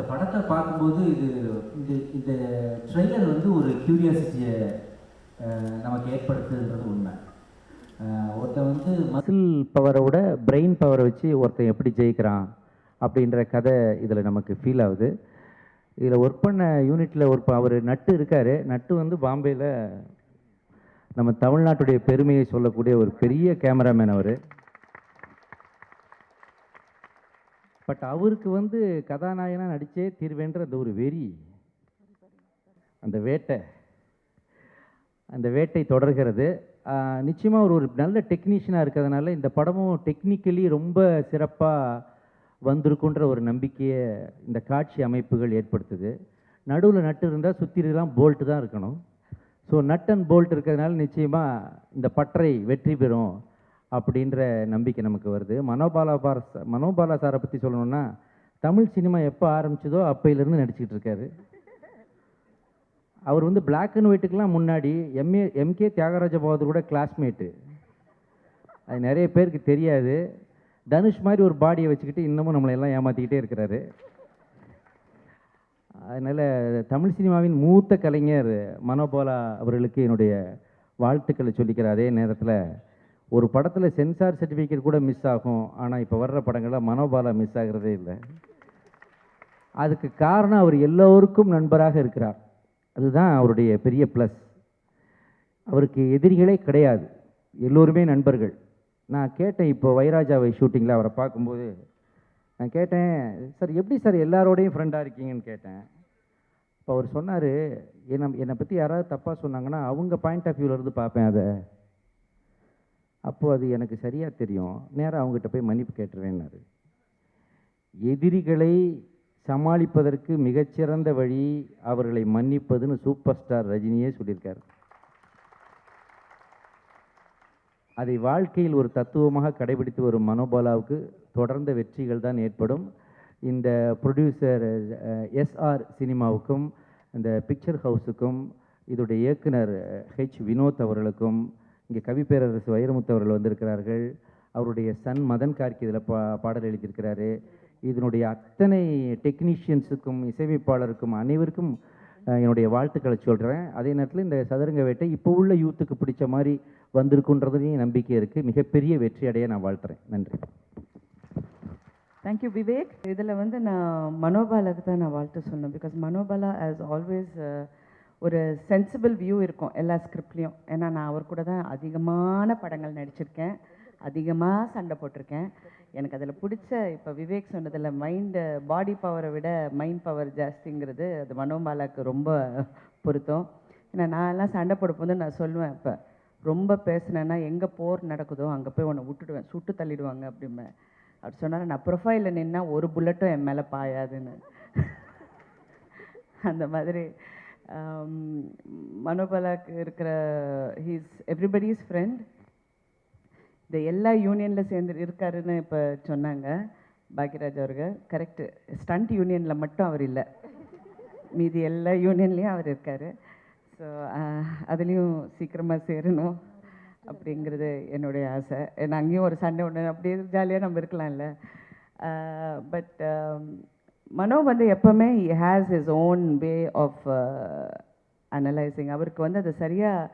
படத்தை பார்க்கும்போது இந்த இந்த ட்ரெய்லர் வந்து ஒரு க்யூரியாசிட்டியை நமக்கு ஏற்படுத்துன்றது உண்மை. ஒருத்தன் வந்து மசில் பவரை விட பிரெயின் பவரை வச்சு ஒருத்தன் எப்படி ஜெயிக்கிறான் அப்படின்ற கதை இதில் நமக்கு ஃபீல் ஆகுது. இதில் ஒர்க் பண்ண யூனிட்டில் அவர் நட்டு இருக்கார். நட்டு வந்து பாம்பேயில் நம்ம தமிழ்நாட்டுடைய பெருமையை சொல்லக்கூடிய ஒரு பெரிய கேமராமேன் அவர். பட் அவருக்கு வந்து கதாநாயகனாக நடித்தே தீர்வேன்ற அந்த ஒரு வெறி, அந்த வேட்டை தொடர்கிறது. நிச்சயமாக ஒரு நல்ல டெக்னீஷியனாக இருக்கிறதுனால இந்த படமும் டெக்னிக்கலி ரொம்ப சிறப்பாக வந்திருக்குன்ற ஒரு நம்பிக்கையை இந்த காட்சி அமைப்புகள் ஏற்படுத்துது. நடுவில் நட்டு இருந்தால் சுற்றிலாம் போல்ட்டு தான் இருக்கணும். ஸோ நட் அண்ட் போல்ட் இருக்கிறதுனால நிச்சயமாக இந்த பட்டறை வெற்றி பெறும் அப்படின்ற நம்பிக்கை நமக்கு வருது. மனோபாலா சாரை பற்றி சொல்லணும்னா, தமிழ் சினிமா எப்போ ஆரம்பிச்சதோ அப்பையிலேருந்து நடிச்சுக்கிட்டு இருக்காரு. அவர் வந்து பிளாக் அண்ட் ஒயிட்டுக்கெலாம் முன்னாடி எம்கே தியாகராஜ பகதூர் கூட கிளாஸ்மேட்டு. அது நிறைய பேருக்கு தெரியாது. தனுஷ் மாதிரி ஒரு பாடியை வச்சுக்கிட்டு இன்னமும் நம்மளை எல்லாம் ஏமாற்றிக்கிட்டே இருக்கிறாரு. அதனால் தமிழ் சினிமாவின் மூத்த கலைஞர் மனோபாலா அவர்களுக்கு என்னுடைய வாழ்த்துக்களை சொல்லிக்கிற அதே நேரத்தில், ஒரு படத்தில் சென்சார் சர்டிஃபிகேட் கூட மிஸ் ஆகும், ஆனால் இப்போ வர்ற படங்களில் மனோபாலா மிஸ் ஆகிறதே இல்லை. அதுக்கு காரணம் அவர் எல்லோருக்கும் நண்பராக இருக்கிறார். அதுதான் அவருடைய பெரிய ப்ளஸ். அவருக்கு எதிரிகளே கிடையாது, எல்லோருமே நண்பர்கள். நான் கேட்டேன், இப்போ வைராஜாவை ஷூட்டிங்கில் அவரை பார்க்கும்போது நான் கேட்டேன், சார் எப்படி சார் எல்லாரோடையும் ஃப்ரெண்டாக இருக்கீங்கன்னு கேட்டேன். இப்போ அவர் சொன்னார், என்னை பற்றி யாராவது தப்பாக சொன்னாங்கன்னா அவங்க பாயிண்ட் ஆஃப் வியூவிலேருந்து பார்ப்பேன் அதை. அப்போது அது எனக்கு சரியாக தெரியும், நேராக அவங்ககிட்ட போய் மன்னிப்பு கேட்டுருவேன்னாரு. எதிரிகளை சமாளிப்பதற்கு மிகச்சிறந்த வழி அவர்களை மன்னிப்பதுன்னு சூப்பர் ஸ்டார் ரஜினியே சொல்லியிருக்கார். அதை வாழ்க்கையில் ஒரு தத்துவமாக கடைபிடித்து வரும் மனோபாலாவுக்கு தொடர்ந்த வெற்றிகள் தான் ஏற்படும். இந்த ப்ரொடியூசர் எஸ்ஆர் சினிமாவுக்கும் இந்த பிக்சர் ஹவுஸுக்கும் இதோடைய இயக்குனர் வினோத் அவர்களுக்கும், இங்கே கவிப்பேரரசு வைரமுத்து அவர்கள் வந்திருக்கிறார்கள். அவருடைய சன் மதன் கார்கி இதில் பாடல் எழுதியிருக்கிறாரு. இதனுடைய அத்தனை டெக்னீஷியன்ஸுக்கும் இசையமைப்பாளருக்கும் அனைவருக்கும் என்னுடைய வாழ்த்துக்களை சொல்கிறேன். அதே நேரத்தில் இந்த சதுரங்க வேட்டை இப்போ உள்ள யூத்துக்கு பிடிச்ச மாதிரி வந்திருக்குன்றதுலையும் நம்பிக்கை இருக்குது. மிகப்பெரிய வெற்றி அடைய நான் வாழ்த்துறேன். நன்றி. தேங்க்யூ விவேக். இதில் வந்து நான் மனோபாலாவுக்கு தான் நான் வாழ்த்து சொன்னேன். பிகாஸ் மனோபாலா ஆஸ் ஆல்வேஸ் ஒரு சென்சிபிள் வியூ இருக்கும் எல்லா ஸ்கிரிப்ட்லேயும். ஏன்னா நான் அவர் கூட தான் அதிகமான படங்கள் நடிச்சிருக்கேன், அதிகமாக சண்டை போட்டிருக்கேன். எனக்கு அதில் பிடிச்ச, இப்போ விவேக் சொன்னதில் பாடி பவரை விட மைண்ட் பவர் ஜாஸ்திங்கிறது அது மனோபாலாவுக்கு ரொம்ப பொருத்தம். ஏன்னா நான் எல்லாம் சண்டை போடும்போது நான் சொல்லுவேன், இப்போ ரொம்ப பேசினேன்னா எங்கே போர் நடக்குதோ அங்கே போய் உன்னை விட்டுடுவேன், சுட்டு தள்ளிடுவாங்க அப்படிம்பேன். அப்படி சொன்னார், நான் ப்ரொஃபைலில் நின்னா ஒரு புல்லட்டும் என் மேலே பாயாதுன்னு. அந்த மாதிரி மனோபாலாக்கு இருக்கிற ஹீஸ் எவ்ரிபடிஸ் ஃப்ரெண்ட். இந்த எல்லா யூனியனில் சேர்ந்து இருக்காருன்னு இப்போ சொன்னாங்க பாக்யராஜ் அவர்கள். கரெக்டு. ஸ்டண்ட் யூனியனில் மட்டும் அவர் இல்லை, மீதி எல்லா யூனியன்லேயும் அவர் இருக்கார். ஸோ அதுலேயும் சீக்கிரமாக சேரணும் அப்படிங்கிறது என்னுடைய ஆசை. ஏன்னா அங்கேயும் ஒரு சண்டை ஒன்று அப்படியே ஜாலியாக நம்ம இருக்கலாம்ல. பட் மனோ வந்து எப்போவுமே he has his own way of analysing. அவருக்கு வந்து அது சரியாக,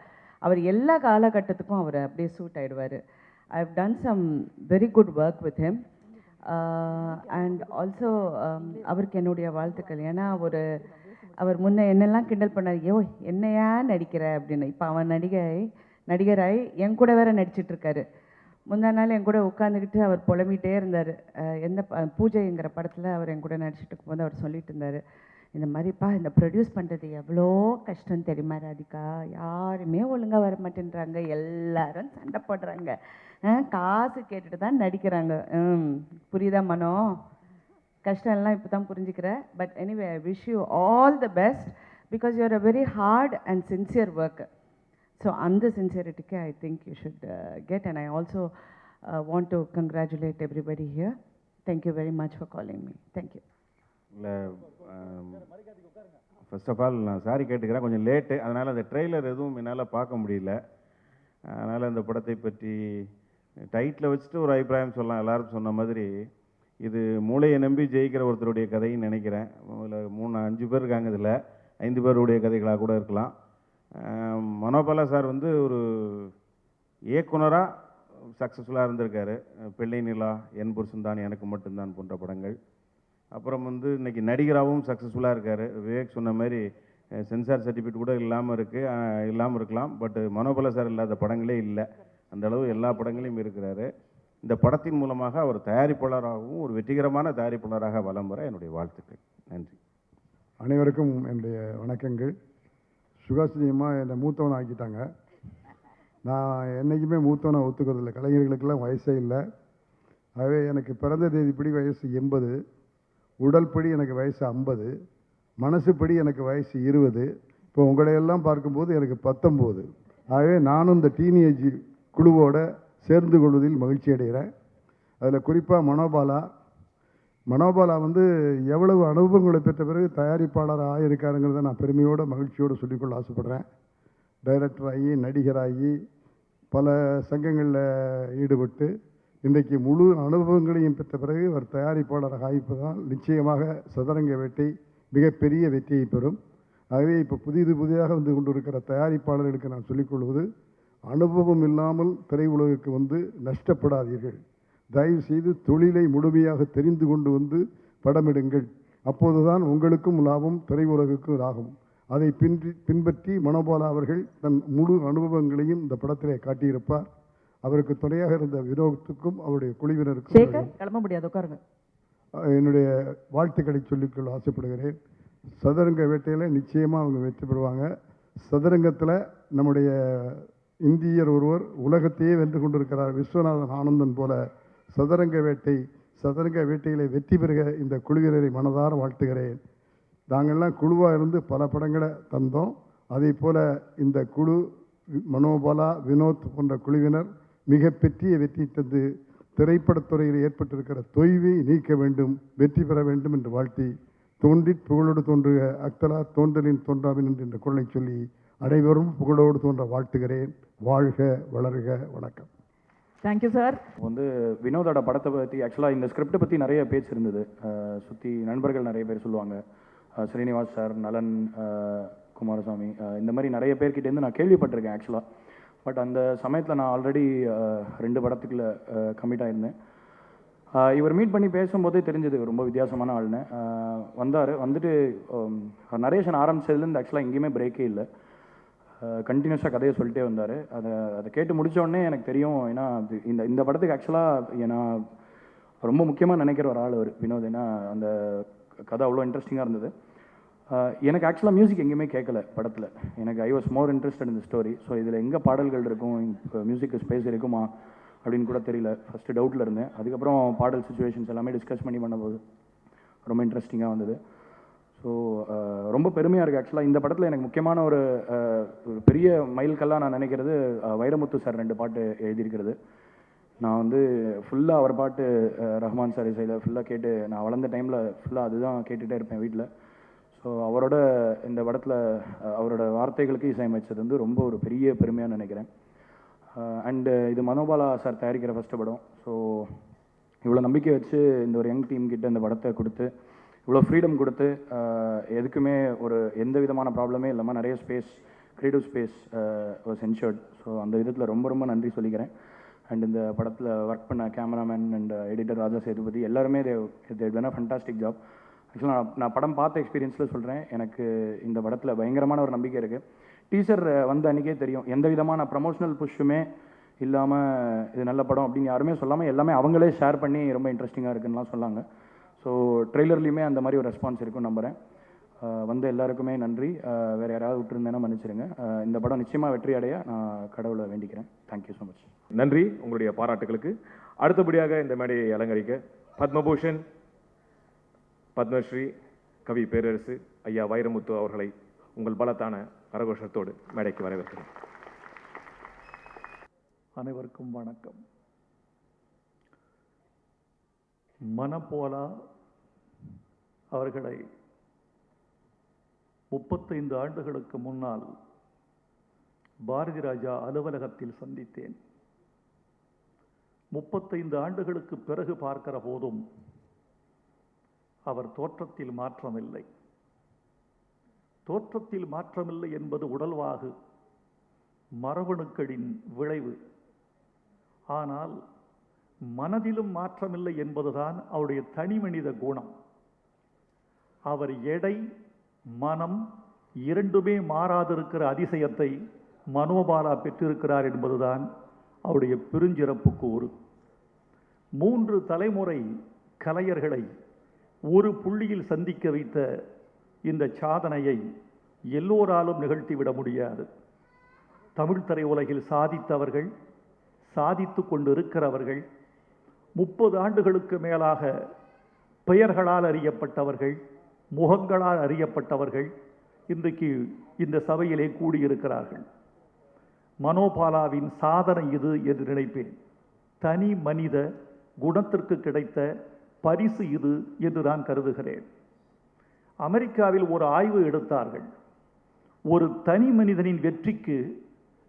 அவர் எல்லா காலகட்டத்துக்கும் அவர் அப்படியே சூட் ஆகிடுவார். I have done some very good work with him. And also அவருக்கு என்னுடைய வாழ்த்துக்கள். ஏன்னா அவர் முன்ன என்னெல்லாம் கிண்டல் பண்ணார், ஐயோ என்னையா நடிக்கிற அப்படின்னு. இப்போ அவன் நடிகராய் என் கூட வேற நடிச்சிட்ருக்காரு. முந்தா நாள் என் கூட உட்காந்துக்கிட்டு அவர் புலம்பிகிட்டே இருந்தார். எந்த பூஜைங்கிற படத்தில் அவர் என் கூட நடிச்சிட்டு இருக்கும்போது அவர் சொல்லிட்டு இருந்தார், இந்த மாதிரிப்பா இந்த ப்ரொடியூஸ் பண்ணுறது எவ்வளோ கஷ்டம் தெரியுமா ராதிகா, யாருமே ஒழுங்காக வர மாட்டேன்றாங்க, எல்லாரும் சண்டை போடுறாங்க, காசு கேட்டுட்டு தான் நடிக்கிறாங்க. புரியுதா மனோ? கஷ்டம் எல்லாம் இப்போ தான் புரிஞ்சுக்கிறேன். But anyway I wish you all the best because you are a very hard and sincere worker. So on the sincerity, I think you should get, and I also want to congratulate everybody here. Thank you very much for calling me. Thank you. First of all நான் sorry கேட்டுக்கிறேன், கொஞ்சம் late, அதனால் அந்த trailer எதுவும் என்னால் பார்க்க முடியல. அதனால் அந்த படத்தை பற்றி டைட்டில் வச்சுட்டு ஒரு அபிப்பிராயம் சொல்லலாம். எல்லோரும் சொன்ன மாதிரி இது மூளையை நம்பி ஜெயிக்கிற ஒருத்தருடைய கதைன்னு நினைக்கிறேன். இதில் 5 பேர் இருக்காங்க, இதில் 5 பேருடைய கதைகளாக கூட இருக்கலாம். மனோபாலா சார் வந்து ஒரு இயக்குனராக சக்ஸஸ்ஃபுல்லாக இருந்திருக்காரு. பிள்ளை நிலா, என் புருஷன்தான் எனக்கு மட்டும்தான் போன்ற படங்கள். அப்புறம் வந்து இன்னைக்கு நடிகராகவும் சக்ஸஸ்ஃபுல்லாக இருக்கார். விவேக் சொன்ன மாதிரி சென்சார் சர்டிஃபிகேட் கூட இல்லாமல் இருக்கலாம். பட் மனோபாலா சார் இல்லாத படங்களே இல்லை. அந்த அளவு எல்லா படங்களையும் இருக்கிறாரு. இந்த படத்தின் மூலமாக அவர் தயாரிப்பாளராகவும் ஒரு வெற்றிகரமான தயாரிப்பாளராக வலம் வர என்னுடைய வாழ்த்துக்கள். நன்றி. அனைவருக்கும் என்னுடைய வணக்கங்கள். சுகாசினியம்மா என்னை மூத்தவனை ஆக்கிட்டாங்க. நான் என்றைக்குமே மூத்தவனை ஒத்துக்கிறதில்லை. கலைஞர்களுக்கெல்லாம் வயசே இல்லை. ஆகவே எனக்கு பிறந்த தேதிப்படி வயசு 80, உடல்படி எனக்கு வயசு 50, மனசுப்படி எனக்கு வயசு 20. இப்போ உங்களையெல்லாம் பார்க்கும்போது எனக்கு 19. ஆகவே நானும் இந்த டீனேஜ் குழுவோடு சேர்ந்து கொள்வதில் மகிழ்ச்சி அடைகிறேன். அதில் குறிப்பாக மனோபாலா வந்து எவ்வளவு அனுபவங்களை பெற்ற பிறகு தயாரிப்பாளராக ஆகியிருக்காருங்கிறத நான் பெருமையோடு மகிழ்ச்சியோடு சொல்லிக்கொள்ள ஆசைப்படுறேன். டைரக்டராகி, நடிகராகி, பல சங்கங்களில் ஈடுபட்டு இன்றைக்கு முழு அனுபவங்களையும் பெற்ற பிறகு அவர் தயாரிப்பாளராக ஆகிப்பதால் நிச்சயமாக சதுரங்க வேட்டை மிகப்பெரிய வெற்றியை பெறும். ஆகவே இப்போ புதிதாக வந்து கொண்டிருக்கிற தயாரிப்பாளர்களுக்கு நான் சொல்லிக்கொள்வது, அனுபவம் இல்லாமல் திரையுலகுக்கு வந்து நஷ்டப்படாதீர்கள். தயவு செய்து தொழிலை முழுமையாக தெரிந்து கொண்டு வந்து படமிடுங்கள். அப்போதுதான் உங்களுக்கும் லாபம், திரையுலகுக்கும் லாபம். அதை பின்பற்றி மனோபாலா அவர்கள் தன் முழு அனுபவங்களையும் இந்த படத்திலே காட்டியிருப்பார். அவருக்கு துணையாக இருந்த வினோத்துக்கும் அவருடைய குழுவினருக்கும் கிளம்ப முடியாது, உட்காருங்க, என்னுடைய வாழ்த்துக்களை சொல்லிக்கொள்ள ஆசைப்படுகிறேன். சதுரங்க வேட்டையில் நிச்சயமாக அவங்க வெற்றி பெறுவாங்க. சதுரங்கத்தில் நம்முடைய இந்தியர் ஒருவர் உலகத்தையே வென்று கொண்டிருக்கிறார், விஸ்வநாதன் ஆனந்தன் போல. சதுரங்க வேட்டையிலே வெற்றி பெறுக இந்த குழுவினரை மனதார வாழ்த்துகிறேன். நாங்கள்லாம் குழுவாக இருந்து பல படங்களை தந்தோம். அதே போல் இந்த குழு மனோபாலா, வினோத் போன்ற குழுவினர் மிகப்பெரிய வெற்றி தந்து திரைப்படத்துறையில் ஏற்பட்டிருக்கிற தொய்வை நீக்க வேண்டும், வெற்றி பெற வேண்டும் என்று வாழ்த்தி, தோன்றிற் புகழோடு தோன்றுக அக்தலா தோன்றலின் தோன்றாவின் என்ற குரலை சொல்லி அனைவரும் புகழோடு தோன்ற வாழ்த்துகிறேன். வாழ்க வளர்க. வணக்கம். Thank you sir. வந்து வினோதோட படத்தை பற்றி ஆக்சுவலாக இந்த ஸ்கிரிப்டை பற்றி நிறைய பேச்சு இருந்தது. சுற்றி நண்பர்கள் நிறைய பேர் சொல்லுவாங்க. ஸ்ரீனிவாஸ் சார், நலன், குமாரசாமி, இந்த மாதிரி நிறைய பேர்கிட்டேருந்து நான் கேள்விப்பட்டிருக்கேன் ஆக்சுவலாக. பட் அந்த சமயத்தில் நான் ஆல்ரெடி 2 படத்துக்குள்ள கமிட் ஆகிருந்தேன். இவர் மீட் பண்ணி பேசும்போதே தெரிஞ்சது ரொம்ப வித்தியாசமான ஆள்னு. வந்துட்டு நரேஷன் ஆரம்பிச்சதுலேருந்து ஆக்சுவலாக எங்கேயுமே பிரேக்கே இல்லை. கண்டினியூஸாக கதையை சொல்லிட்டே வந்தார். அதை கேட்டு முடித்தோடனே எனக்கு தெரியும். ஏன்னா இந்த படத்துக்கு ஆக்சுவலாக நான் ரொம்ப முக்கியமாக நினைக்கிற ஒரு ஆள் அவர் வினோத். ஏன்னா அந்த கதை அவ்வளோ இன்ட்ரெஸ்டிங்காக இருந்தது. எனக்கு ஆக்சுவலாக மியூசிக் எங்கேயுமே கேட்கல படத்தில். எனக்கு ஐ வாஸ் மோர் இன்ட்ரெஸ்டட் இந்த ஸ்டோரி. ஸோ இதில் எங்கே பாடல்கள் இருக்கும், மியூசிக்கு ஸ்பேஸ் இருக்குமா அப்படின்னு கூட தெரியல. ஃபஸ்ட்டு டவுட்டில் இருந்தேன். அதுக்கப்புறம் பாடல் சுச்சுவேஷன்ஸ் எல்லாமே டிஸ்கஸ் பண்ணும்போது ரொம்ப இன்ட்ரெஸ்டிங்காக வந்தது. ஸோ ரொம்ப பெருமையாக இருக்குது. ஆக்சுவலாக இந்த படத்தில் எனக்கு முக்கியமான ஒரு பெரிய மைல்கல்லாக நான் நினைக்கிறது வைரமுத்து சார் 2 பாட்டு எழுதியிருக்கிறது. நான் வந்து ஃபுல்லாக அவர் பாட்டு ரஹ்மான் சார் இசையில் ஃபுல்லாக கேட்டு நான் வளர்ந்த டைமில் ஃபுல்லாக அதுதான் கேட்டுகிட்டே இருப்பேன் வீட்டில். ஸோ அவரோட இந்த படத்தில் அவரோட வார்த்தைகளுக்கு இசையமைச்சது வந்து ரொம்ப ஒரு பெரிய பெருமையாக நினைக்கிறேன். அண்டு இது மனோபாலா சார் தயாரிக்கிற ஃபஸ்ட்டு படம். ஸோ இவ்வளோ நம்பிக்கை வச்சு இந்த ஒரு யங் டீம் கிட்ட இந்த படத்தை கொடுத்து இவ்வளோ ஃப்ரீடம் கொடுத்து எதுக்குமே ஒரு எந்த விதமான ப்ராப்ளமே இல்லாமல் நிறைய space, creative space was ensured. So அந்த விதத்தில் ரொம்ப ரொம்ப நன்றி சொல்லிக்கிறேன். அண்ட் இந்த படத்தில் ஒர்க் பண்ண கேமராமேன் அண்ட் எடிட்டர் ராஜா சேதுபதி எல்லாருமே தேவ் ஃபண்டாஸ்டிக் ஜாப். ஆக்சுவலாக நான் படம் பார்த்த எக்ஸ்பீரியன்ஸில் சொல்கிறேன். எனக்கு இந்த படத்தில் பயங்கரமான ஒரு நம்பிக்கை இருக்குது. டீசர் வந்த அன்றைக்கே தெரியும். எந்த விதமான ப்ரமோஷனல் புஷ்ஷுமே இல்லாமல் இது நல்ல படம் அப்படின்னு யாருமே சொல்லாமல் எல்லாமே அவங்களே ஷேர் பண்ணி ரொம்ப இன்ட்ரெஸ்டிங்காக இருக்குன்னுலாம் சொன்னாங்க. ஸோ ட்ரெய்லர்லேயுமே அந்த மாதிரி ஒரு ரெஸ்பான்ஸ் இருக்குன்னு நம்புகிறேன். வந்த எல்லாருக்குமே நன்றி. வேறு யாராவது விட்டுருந்தேன்னா மன்னிச்சிருங்க. இந்த படம் நிச்சயமாக வெற்றி அடைய நான் கடவுளை வேண்டிக்கிறேன். Thank you so much. நன்றி உங்களுடைய பாராட்டுகளுக்கு. அடுத்தபடியாக இந்த மேடையை அலங்கரிக்க பத்மபூஷன், பத்மஸ்ரீ, கவி பேரரசு ஐயா வைரமுத்து அவர்களை உங்கள் பலத்தான கரகோஷத்தோடு மேடைக்கு வரவேற்கிறேன். அனைவருக்கும் வணக்கம். மனோபாலா அவர்களை 35 ஆண்டுகளுக்கு முன்னால் பாரதி ராஜா அலுவலகத்தில் சந்தித்தேன். 35 ஆண்டுகளுக்கு பிறகு பார்க்கிற போதும் அவர் தோற்றத்தில் மாற்றமில்லை. தோற்றத்தில் மாற்றமில்லை என்பது உடல்வாகு, மரபணுக்களின் விளைவு. ஆனால் மனதிலும் மாற்றமில்லை என்பதுதான் அவருடைய தனிமனித குணம். அவர் எடை, மனம் இரண்டுமே மாறாதிருக்கிற அதிசயத்தை மனோபாலா பெற்றிருக்கிறார் என்பதுதான் அவருடைய பெருஞ்சிறப்பு கூறு. 3 தலைமுறை கலைஞர்களை ஒரு புள்ளியில் சந்திக்க வைத்த இந்த சாதனையை எல்லோராலும் நிகழ்த்திவிட முடியாது. தமிழ் திரையுலகில் சாதித்தவர்கள், சாதித்து கொண்டிருக்கிறவர்கள், 30 ஆண்டுகளுக்கு மேலாக பெயர்களால் அறியப்பட்டவர்கள், முகங்களால் அறியப்பட்டவர்கள் இன்றைக்கு இந்த சபையிலே கூடியிருக்கிறார்கள். மனோபாலாவின் சாதனை இது என்று நினைப்பேன். தனி மனித குணத்திற்கு கிடைத்த பரிசு இது என்று நான் கருதுகிறேன். அமெரிக்காவில் ஒரு ஆய்வு எடுத்தார்கள். ஒரு தனி மனிதனின் வெற்றிக்கு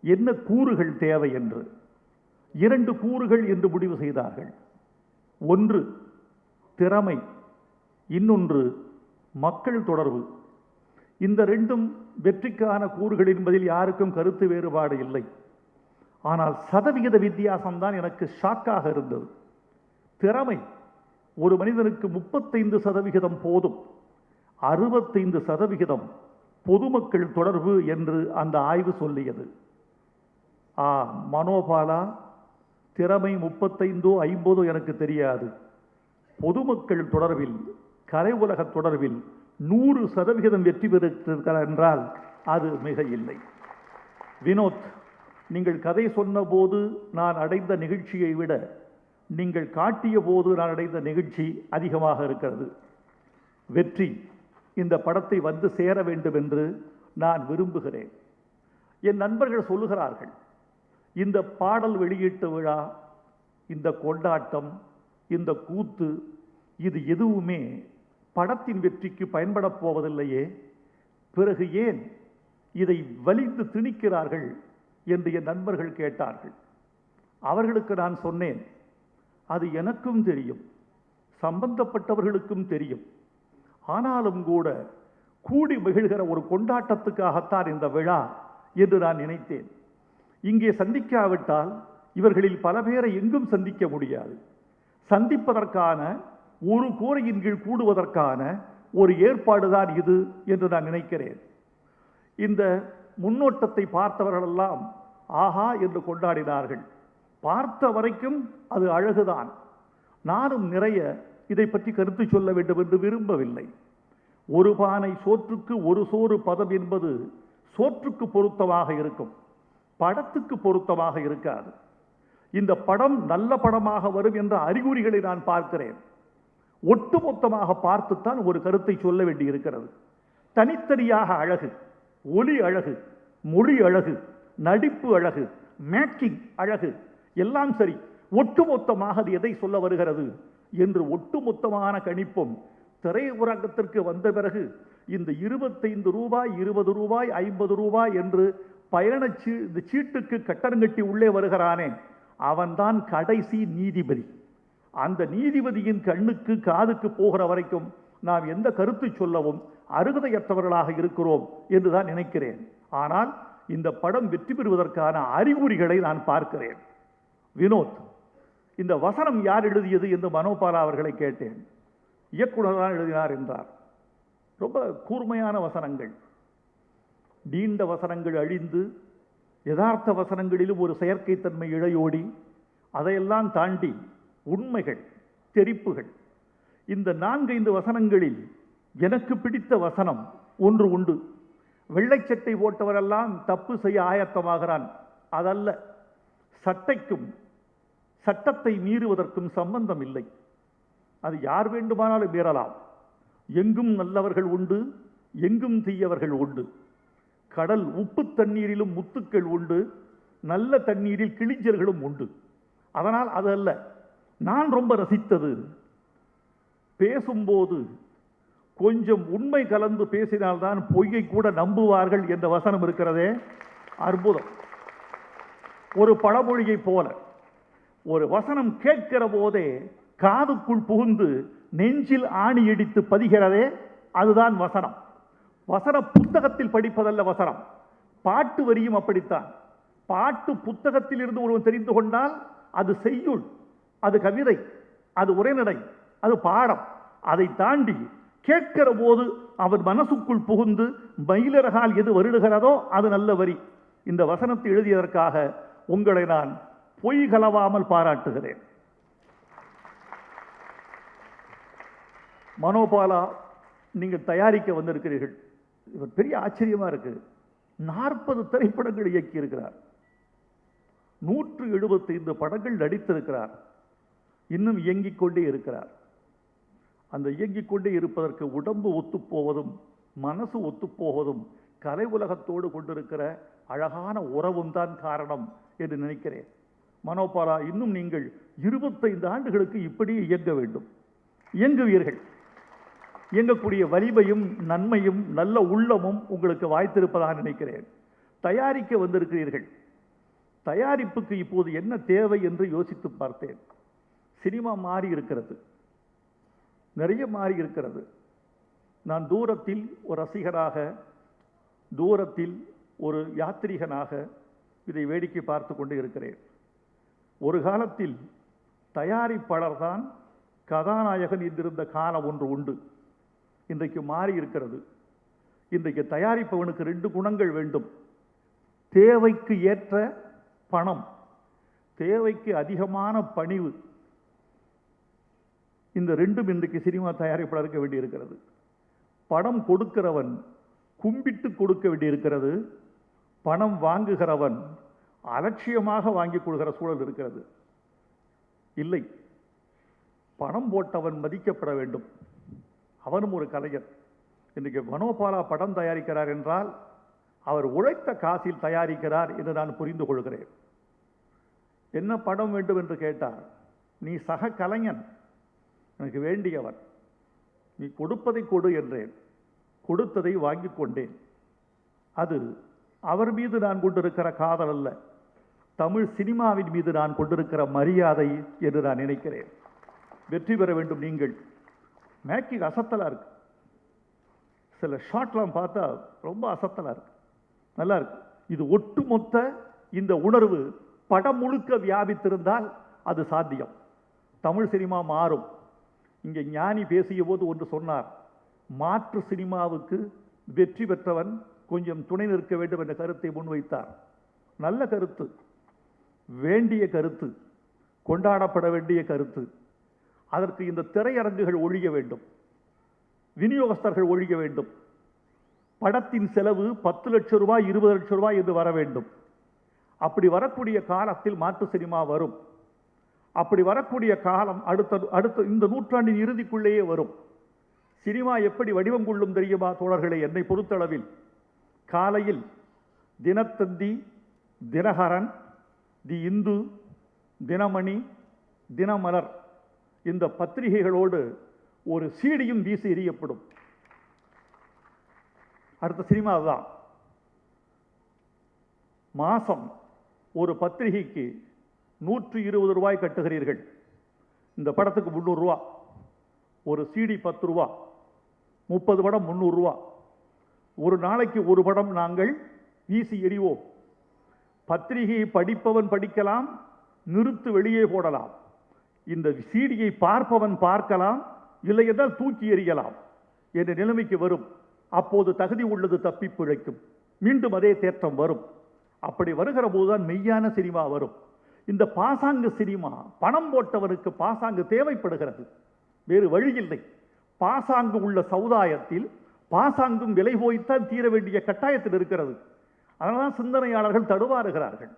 என்ன கூறுகள் தேவை என்று. 2 கூறுகள் என்று முடிவு செய்தார்கள். ஒன்று திறமை, இன்னொன்று மக்கள் தொடர்பு. இந்த 2ம் வெற்றிக்கான கூறுகள் என்பதில் யாருக்கும் கருத்து வேறுபாடு இல்லை. ஆனால் சதவிகித வித்தியாசம்தான் எனக்கு ஷாக்காக இருந்தது. திறமை ஒரு மனிதனுக்கு 35% போதும், 65% பொதுமக்கள் தொடர்பு என்று அந்த ஆய்வு சொல்லியது. மனோபாலா திறமை 35 50 எனக்கு தெரியாது. பொதுமக்கள் தொடர்பில், கலை உலக தொடர்பில் 100% வெற்றி பெற்றிருக்கிறார் என்றால் அது மிக இல்லை. வினோத், நீங்கள் கதை சொன்ன போது நான் அடைந்த நிகழ்ச்சியை விட நீங்கள் காட்டிய போது நான் அடைந்த நிகழ்ச்சி அதிகமாக இருக்கிறது. வெற்றி இந்த படத்தை வந்து சேர வேண்டும் என்று நான் விரும்புகிறேன். என் நண்பர்கள் சொல்லுகிறார்கள், இந்த பாடல் வெளியீட்டு விழா, இந்த கொண்டாட்டம், இந்த கூத்து, இது எதுவுமே படத்தின் வெற்றிக்கு பயன்படப் போவதில்லையே, பிறகு ஏன் இதை வலிந்து திணிக்கிறார்கள் என்று என் நண்பர்கள் கேட்டார்கள். அவர்களுக்கு நான் சொன்னேன், அது எனக்கும் தெரியும், சம்பந்தப்பட்டவர்களுக்கும் தெரியும். ஆனாலும் கூட கூடி மகிழ்கிற ஒரு கொண்டாட்டத்துக்காகத்தான் இந்த விழா என்று நான் நினைத்தேன். இங்கே சந்திக்காவிட்டால் இவர்களில் பல பேரை எங்கும் சந்திக்க முடியாது. சந்திப்பதற்கான, ஒரு கோரையின் கீழ் கூடுவதற்கான ஒரு ஏற்பாடுதான் இது என்று நான் நினைக்கிறேன். இந்த முன்னோட்டத்தை பார்த்தவர்களெல்லாம் ஆஹா என்று கொண்டாடினார்கள். பார்த்த வரைக்கும் அது அழகுதான். நானும் நிறைய இதை பற்றி கருத்து சொல்ல வேண்டும் என்று விரும்பவில்லை. ஒரு பானை சோற்றுக்கு ஒரு சோறு பதம் என்பது சோற்றுக்கு பொருத்தமாக இருக்கும், படத்துக்கு பொருத்தமாக இருக்காது. இந்த படம் நல்ல படமாக வரும் என்ற அறிகுறிகளை நான் பார்க்கிறேன். ஒட்டுமொத்தமாக பார்த்துத்தான் ஒரு கருத்தை சொல்ல வேண்டி இருக்கிறது. தனித்தனியாக அழகு, ஒலி அழகு, மொழி அழகு, நடிப்பு அழகு, மேக்கிங் அழகு எல்லாம் சரி, ஒட்டுமொத்தமாக அது எதை சொல்ல வருகிறது என்று ஒட்டுமொத்தமான கணிப்பும் திரையுலகத்திற்கு வந்த பிறகு இந்த 25 ரூபாய், 20 ரூபாய், 50 ரூபாய் என்று இந்த சீட்டுக்கு கட்டணங்கட்டி உள்ளே வருகிறானே, அவன்தான் கடைசி நீதிபதி. அந்த நீதிபதியின் கண்ணுக்கு காதுக்கு போகிற வரைக்கும் நாம் எந்த கருத்து சொல்லவும் அருகதையற்றவர்களாக இருக்கிறோம் என்றுதான் நினைக்கிறேன். ஆனால் இந்த படம் வெற்றி பெறுவதற்கான அறிகுறிகளை நான் பார்க்கிறேன். வினோத், இந்த வசனம் யார் எழுதியது என்று மனோபாலா அவர்களை கேட்டேன். இயக்குனர் தான் எழுதினார் என்றார். ரொம்ப கூர்மையான வசனங்கள், நீண்ட வசனங்கள் அழிந்து யதார்த்த வசனங்களிலும் ஒரு செயற்கைத்தன்மை இழையோடி, அதையெல்லாம் தாண்டி உண்மைகள், தெரிப்புகள். இந்த 4-5 வசனங்களில் எனக்கு பிடித்த வசனம் ஒன்று உண்டு. வெள்ளைச்சட்டை போட்டவரெல்லாம் தப்பு செய்ய ஆயத்தமாகிறான். அதல்ல, சட்டைக்கும் சட்டத்தை மீறுவதற்கும் சம்பந்தம் இல்லை. அது யார் வேண்டுமானாலும் மீறலாம். எங்கும் நல்லவர்கள் உண்டு, எங்கும் தீயவர்கள் உண்டு. கடல் உப்பு தண்ணீரிலும் முத்துக்கள் உண்டு, நல்ல தண்ணீரில் கிளிஞ்சல்களும் உண்டு. அதனால் அது அல்ல. நான் ரொம்ப ரசித்தது, பேசும்போது கொஞ்சம் உண்மை கலந்து பேசினால்தான் பொய்யை கூட நம்புவார்கள் என்ற வசனம் இருக்கிறதே, அற்புதம். ஒரு பழமொழியை போல ஒரு வசனம் கேட்கிற போதே காதுக்குள் புகுந்து நெஞ்சில் ஆணி இடித்து பதிகிறதே அதுதான் வசனம். வசன புத்தகத்தில் படிப்பதல்ல வசனம். பாட்டு வரியும் அப்படித்தான். பாட்டு புத்தகத்தில் இருந்து ஒருவன் தெரிந்து கொண்டால் அது செய்யுள், அது கவிதை, அது உரைநடை, அது பாடம். அதை தாண்டி கேட்கிற போது அவர் மனசுக்குள் புகுந்து மயிலரகால் எது வருடுகிறதோ அது நல்ல வரி. இந்த வசனத்தை எழுதியதற்காக உங்களை நான் பொய் கலவாமல் பாராட்டுகிறேன். மனோபாலா நீங்கள் தயாரிக்க வந்திருக்கிறீர்கள். இவர் பெரிய ஆச்சரியமா இருக்கு. 40 திரைப்படங்கள் இயக்கி இருக்கிறார், 175 படங்கள் நடித்திருக்கிறார், இன்னும் இயங்கிக் கொண்டே இருக்கிறார். அந்த இயங்கிக் கொண்டே இருப்பதற்கு உடம்பு ஒத்துப்போவதும் மனசு ஒத்துப்போவதும் கலை உலகத்தோடு கொண்டிருக்கிற அழகான உறவும் தான் காரணம் என்று நினைக்கிறேன். மனோபாலா, இன்னும் நீங்கள் 25 ஆண்டுகளுக்கு இப்படியே இயங்க வேண்டும். இயங்குவீர்கள். இயங்கக்கூடிய வலிமையும் நன்மையும் நல்ல உள்ளமும் உங்களுக்கு வாய்த்திருப்பதாக நினைக்கிறேன். தயாரிக்க வந்திருக்கிறீர்கள். தயாரிப்புக்கு இப்போது என்ன தேவை என்று யோசித்து பார்த்தேன். சினிமா மாறி இருக்கிறது, நிறைய மாறி இருக்கிறது. நான் தூரத்தில் ஒரு ரசிகராக, தூரத்தில் ஒரு யாத்ரீகனாக இதை வேடிக்கை பார்த்து கொண்டு இருக்கிறேன். ஒரு காலத்தில் தயாரிப்பாளர் தான் கதாநாயகன் என்றிருந்த காலம் ஒன்று உண்டு. இன்றைக்கு மாறி இருக்கிறது. இன்றைக்கு தயாரிப்பவனுக்கு 2 குணங்கள் வேண்டும். தேவைக்கு ஏற்ற பணம், தேவைக்கு அதிகமான பணிவு. இந்த 2ம் இன்றைக்கு சினிமா தயாரிப்பாளருக்கு வேண்டியிருக்கிறது. பணம் கொடுக்கிறவன் கும்பிட்டு கொடுக்க வேண்டியிருக்கிறது. பணம் வாங்குகிறவன் அலட்சியமாக வாங்கிக் கொள்கிற சூழல் இருக்கிறது. இல்லை, பணம் போட்டவன் மதிக்கப்பட வேண்டும். அவனும் ஒரு கலைஞர். இன்றைக்கு மனோபாலா படம் தயாரிக்கிறார் என்றால் அவர் உழைத்த காசில் தயாரிக்கிறார் என்று நான் புரிந்து கொள்கிறேன். என்ன படம் வேண்டும் என்று கேட்டார், நீ சக கலைஞன், எனக்கு வேண்டியவன், நீ கொடுப்பதை கொடு என்றேன். கொடுத்ததை வாங்கி கொண்டேன். அது அவர் மீது நான் கொண்டிருக்கிற காதல் அல்ல, தமிழ் சினிமாவின் மீது நான் கொண்டிருக்கிற மரியாதை என்று நான் நினைக்கிறேன். வெற்றி பெற வேண்டும். நீங்கள் மேக்கிங் அசத்தலாக இருக்கு. சில ஷாட்லாம் பார்த்தா ரொம்ப அசத்தலாக இருக்கு, நல்லா இருக்கு. இது ஒட்டுமொத்த இந்த உணர்வு படம் முழுக்க வியாபித்திருந்தால் அது சாத்தியம். தமிழ் சினிமா மாறும். இங்கே ஞானி பேசிய போது ஒன்று சொன்னார், மாற்று சினிமாவுக்கு வெற்றி பெற்றவன் கொஞ்சம் துணை நிற்க வேண்டும் என்ற கருத்தை முன்வைத்தார். நல்ல கருத்து, வேண்டிய கருத்து, கொண்டாடப்பட வேண்டிய கருத்து. அதற்கு இந்த திரையரங்குகள் ஒழிய வேண்டும், விநியோகஸ்தர்கள் ஒழிய வேண்டும். படத்தின் செலவு 10 லட்சம் ரூபாய் 20 லட்சம் ரூபாய் என்று வர வேண்டும். அப்படி வரக்கூடிய காலத்தில் மாற்று சினிமா வரும். அப்படி வரக்கூடிய காலம் அடுத்த இந்த நூற்றாண்டின் இறுதிக்குள்ளேயே வரும். சினிமா எப்படி வடிவம் கொள்ளும் தெரியுமா தோழர்களே? என்னை பொறுத்தளவில் காலையில் தினத்தந்தி, தினகரன், தி இந்து, தினமணி, தினமலர் இந்த பத்திரிகைகளோடு ஒரு சீடியும் வீசி எறியப்படும். அடுத்த சினிமா தான். மாசம் ஒரு பத்திரிகைக்கு 120 ரூபாய் கட்டுகிறீர்கள். இந்த படத்துக்கு 300 ரூபா, ஒரு சீடி 10 ரூபா, 30 படம் 300 ரூபா. ஒரு நாளைக்கு ஒரு படம் நாங்கள் வீசி எறிவோம். பத்திரிகையை படிப்பவன் படிக்கலாம், நிறுத்து வெளியே போடலாம். இந்த சீடியை பார்ப்பவன் பார்க்கலாம், இல்லை என்றால் தூக்கி எறியலாம் என்ற நிலைமைக்கு வரும். அப்போது தகுதி உள்ளது தப்பி பிழைக்கும். மீண்டும் அதே தேற்றம் வரும். அப்படி வருகிற போதுதான் மெய்யான சினிமா வரும். இந்த பாசாங்கு சினிமா, பணம் போட்டவனுக்கு பாசாங்கு தேவைப்படுகிறது, வேறு வழி இல்லை. பாசாங்கு உள்ள சமுதாயத்தில் பாசாங்கும் விலை போய்த்தான் தீர வேண்டிய கட்டாயத்தில் இருக்கிறது. அதனால்தான் சிந்தனையாளர்கள் தடுமாறுகிறார்கள்.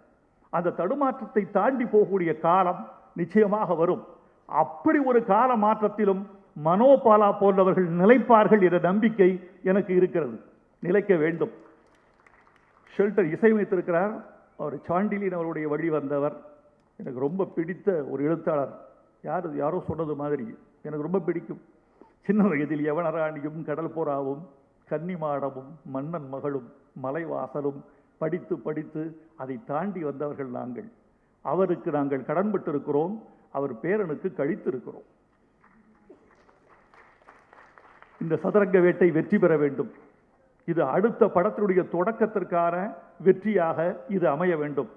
அந்த தடுமாற்றத்தை தாண்டி போகக்கூடிய காலம் நிச்சயமாக வரும். அப்படி ஒரு கால மாற்றத்திலும் மனோபாலா போன்றவர்கள் நிலைப்பார்கள் என்ற நம்பிக்கை எனக்கு இருக்கிறது. நிலைக்க வேண்டும். ஷெல்டர் இசையமைத்திருக்கிறார். அவர் சாண்டிலின் அவருடைய வழி வந்தவர். எனக்கு ரொம்ப பிடித்த ஒரு எழுத்தாளர். யாரோ சொன்னது மாதிரி எனக்கு ரொம்ப பிடிக்கும். சின்ன வயதில் யவனராணியும் கடல் புறாவும் கன்னிமாடமும் மன்னன் மகளும் மலைவாசலும் படித்து படித்து அதை தாண்டி வந்தவர்கள் நாங்கள். அவருக்கு நாங்கள் கடன்பட்டிருக்கிறோம். அவர் பேரனுக்கு கழித்திருக்கிறோம். இந்த சதுரங்க வேட்டை வெற்றி பெற வேண்டும். இது அடுத்த படத்தினுடைய தொடக்கத்திற்கான வெற்றியாக இது அமைய வேண்டும்.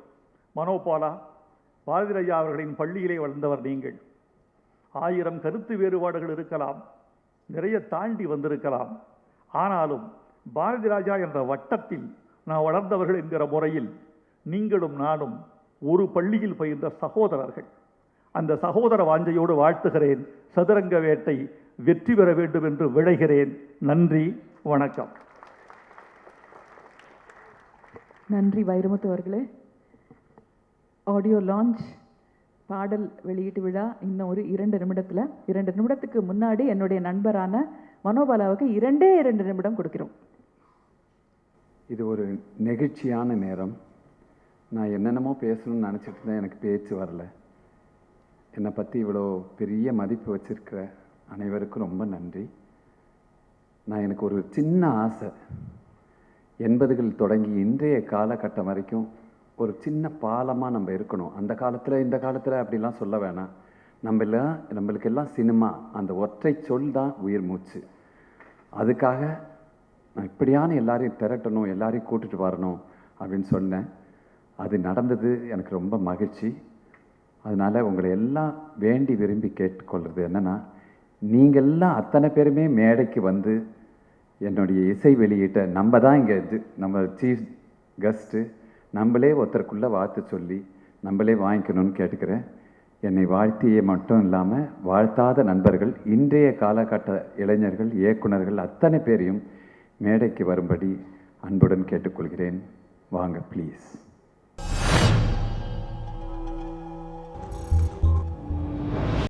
மனோபாலா, பாரதி ராஜா அவர்களின் பள்ளியிலே வளர்ந்தவர் நீங்கள். 1000 கருத்து வேறுபாடுகள் இருக்கலாம், நிறைய தாண்டி வந்திருக்கலாம். ஆனாலும் பாரதி ராஜா என்ற வட்டத்தில் நான் வளர்ந்தவர்கள் என்கிற முறையில் நீங்களும் நானும் ஒரு பள்ளியில் பயின்ற சகோதரர்கள். அந்த சகோதர வாஞ்சையோடு வாழ்த்துகிறேன். சதுரங்க வேட்டை வெற்றி பெற வேண்டும் என்று விழைகிறேன். நன்றி, வணக்கம். நன்றி வைரமுத்து அவர்களே. ஆடியோ லான்ச், பாடல் வெளியீட்டு விழா இன்னும் ஒரு 2 நிமிடத்தில். 2 நிமிடத்துக்கு முன்னாடி என்னுடைய நண்பரான மனோபாலாவுக்கு 2 நிமிடம் கொடுக்கிறோம். இது ஒரு நெகிழ்ச்சியான நேரம். நான் என்னென்னமோ பேசணும்னு நினச்சிட்டு இருந்தேன், எனக்கு பேச்சு வரல. என்னை பற்றி இவ்வளோ பெரிய மதிப்பு வச்சிருக்கிற அனைவருக்கும் ரொம்ப நன்றி. எனக்கு ஒரு சின்ன ஆசை, 80கள் தொடங்கி இன்றைய காலகட்டம் வரைக்கும் ஒரு சின்ன பாலமாக நம்ம இருக்கணும். அந்த காலத்தில் இந்த காலத்தில் அப்படிலாம் சொல்ல வேணாம். நம்மளுக்கெல்லாம் சினிமா, அந்த ஒற்றை சொல் தான் உயிர் மூச்சு. அதுக்காக நான் இப்படியான எல்லாரையும் திரட்டணும், எல்லாரையும் கூட்டிட்டு வரணும் அப்படின்னு சொன்னேன். அது நடந்தது, எனக்கு ரொம்ப மகிழ்ச்சி. அதனால் உங்களை எல்லாம் வேண்டி விரும்பி கேட்டுக்கொள்வது என்னென்னா, நீங்கள் எல்லாம் அத்தனை பேருமே மேடைக்கு வந்து என்னுடைய இசை வெளியீட்டை நம்ம தான் இங்கே நம்ம சீஃப் கெஸ்ட்டு நம்மளே ஒருத்தருக்குள்ளே வாழ்த்து சொல்லி நம்மளே வாங்கிக்கணும்னு கேட்டுக்கிறேன். என்னை வாழ்த்தியே மட்டும் இல்லாமல் வாழ்த்தாத நண்பர்கள், இன்றைய காலகட்ட இளைஞர்கள், இயக்குனர்கள் அத்தனை பேரையும் மேடைக்கு வரும்படி அன்புடன் கேட்டுக்கொள்கிறேன். வாங்க ப்ளீஸ்.